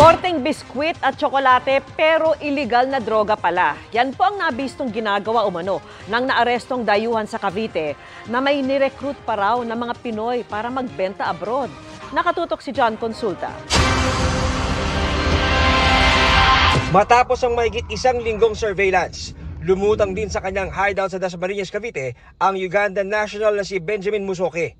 Korteng biskwit at tsokolate pero iligal na droga pala. Yan po ang nabistong ginagawa umano ng naarestong dayuhan sa Cavite na may nirecruit pa raw ng mga Pinoy para magbenta abroad. Nakatutok si John Consulta. Matapos ang mahigit isang linggong surveillance, lumutang din sa kanyang hideout sa Dasmariñas, Cavite ang Ugandan national na si Benjamin Musoke.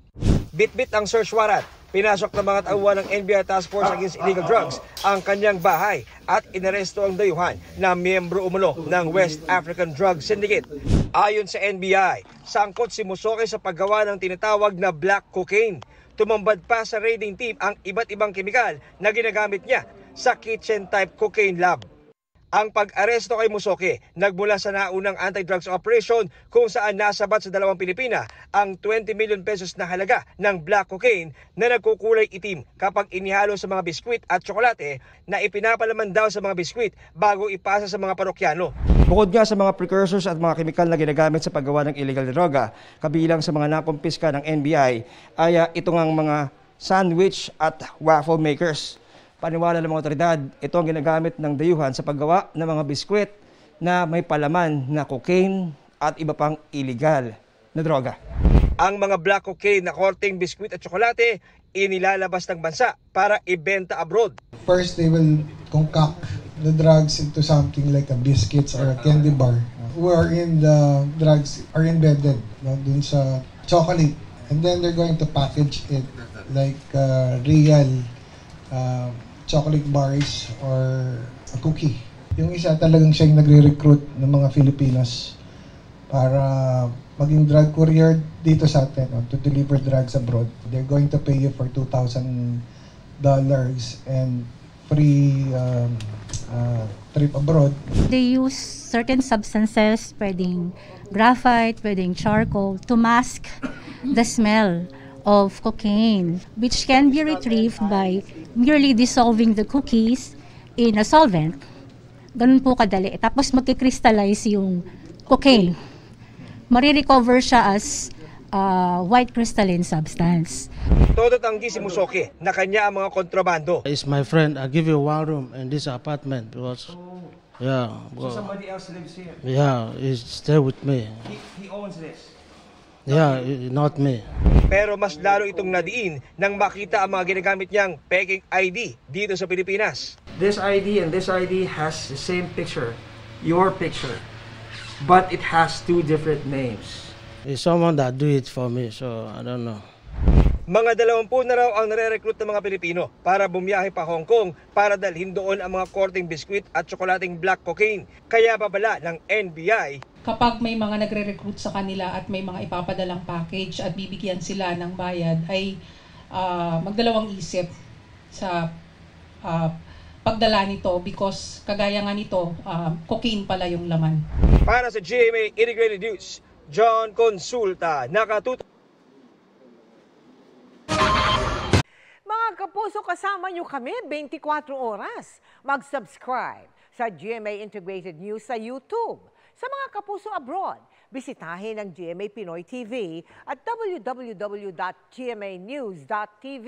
Bit-bit ang search warrant. Pinasok ng mga tauhan ng NBI Task Force Against Illegal Drugs ang kanyang bahay at inaresto ang dayuhan na miyembro umano ng West African Drug Syndicate. Ayon sa NBI, sangkot si Musoke sa paggawa ng tinatawag na black cocaine. Tumambad pa sa raiding team ang iba't ibang kemikal na ginagamit niya sa kitchen-type cocaine lab. Ang pag-aresto kay Musoke nagmula sa naunang anti-drugs operation kung saan nasabat sa dalawang Pilipina ang 20 million pesos na halaga ng black cocaine na nagkukulay itim kapag inihalo sa mga biskwit at tsokolate na ipinapalaman daw sa mga biskwit bago ipasa sa mga parokyano. Bukod nga sa mga precursors at mga kemikal na ginagamit sa paggawa ng illegal na droga, kabilang sa mga nakumpiska ng NBI ay ito ngang mga sandwich at waffle makers. Paniwala ng mga otoridad, ito ang ginagamit ng dayuhan sa paggawa ng mga biskwit na may palaman na cocaine at iba pang illegal na droga. Ang mga black cocaine na korteng biskwit at tsokolate inilalabas ng bansa para ibenta abroad. First, they will concoct the drugs into something like a biscuits or a candy bar wherein the drugs are embedded dun sa chocolate. And then they're going to package it like real chocolate bars or a cookie. Yung isa talagang siya yung nagre-recruit ng mga Filipinos para maging drug courier dito sa atin to deliver drugs abroad. They're going to pay you for $2,000 and free trip abroad. They use certain substances, pwedeng graphite, pwedeng charcoal, to mask the smell of cocaine, which can be retrieved by merely dissolving the cookies in a solvent. Ganun po kadali. Tapos magkikrystallize yung cocaine. Marirecover siya as white crystalline substance. Todo tanggi si Musoke na kanya ang mga kontrabando. It's my friend. I give you one room in this apartment because So somebody else lives here? Yeah, he's stay with me. He owns this? Yeah, not me. Pero mas lalo itong nadiin nang makita ang mga ginagamit niyang peking ID dito sa Pilipinas. This ID and this ID has the same picture, your picture, but it has two different names. It's someone that do it for me, so I don't know. Mga 20 na raw ang nare-recruit ng mga Pilipino para bumiyahe pa Hong Kong para dalhin doon ang mga korteng biskwit at tsokolating black cocaine. Kaya babala ng NBI, kapag may mga nagre-recruit sa kanila at may mga ipapadalang package at bibigyan sila ng bayad, ay magdalawang isip sa pagdala nito because kagaya nga nito, cocaine pala yung laman. Para sa GMA Integrated News, John Consulta, nakatutok. Mga kapuso, kasama nyo kami 24 oras. Mag-subscribe sa GMA Integrated News sa YouTube. Sa mga kapuso abroad, bisitahin ang GMA Pinoy TV at www.gmanews.tv.